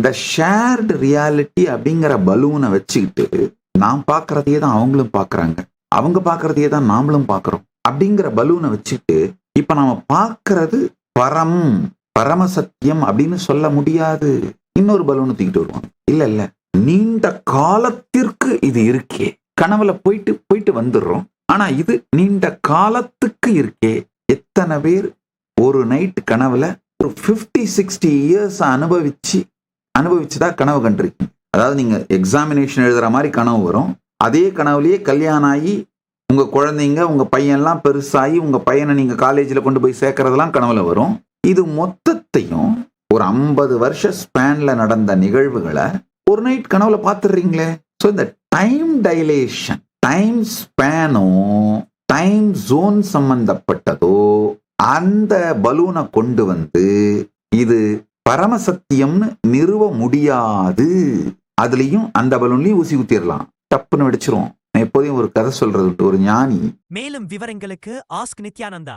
இந்த shared reality அப்படிங்கிற பலூனை வச்சுக்கிட்டு நான் பார்க்கறதையே தான் அவங்களும் பார்க்கறாங்க, அவங்க பார்க்கறதையே தான் நாமளும் பார்க்கறோம் அப்படிங்கிற பலூனை வச்சுட்டு இப்ப நாம பார்க்கறது பரமசத்தியம் அப்படின்னு சொல்ல முடியாது. இன்னொரு பலூனை தூக்கிட்டு வருவாங்க. இல்ல இல்ல, நீண்ட காலத்திற்கு இது இருக்கே. கனவுல போயிட்டு போயிட்டு வந்துடுறோம், ஆனா இது நீண்ட காலத்துக்கு இருக்கே. எத்தனை பேர் ஒரு நைட் கனவுல ஒரு 50-60 இயர்ஸ் அனுபவிச்சுதான் கனவு கண்டிருக்கீங்க. அதாவது நீங்க எக்ஸாமினேஷன் எழுதுற மாதிரி கனவு வரும். அதே கனவுலயே கல்யாணம் ஆகி உங்க குழந்தைங்க உங்க பையன்லாம் பெருசாகி உங்க பையனை நீங்க காலேஜில் கொண்டு போய் சேர்க்கறதெல்லாம் கனவுல வரும். இது மொத்தத்தையும் ஒரு 50 வருஷ ஸ்பேன்ல நடந்த நிகழ்வுகளை ஒரு நைட் கனவுல பார்த்துடுறீங்களே. ஸோ இந்த டைம் டைலேஷன், டைம் ஸ்பேனோ டைம் ஜோன் சம்பந்தப்பட்டதோ அந்த பலூனை கொண்டு வந்து இது பரமசத்தியம்னு நிறுவ முடியாது. அதுலயும் அந்த பலூன்லயும் ஊசி குத்திடலாம், டப்புன்னு வெடிச்சிரும். எப்போதையும் ஒரு கதை சொல்றது ஒரு ஞானி. மேலும் விவரங்களுக்கு ஆஸ்க் நித்யானந்தா.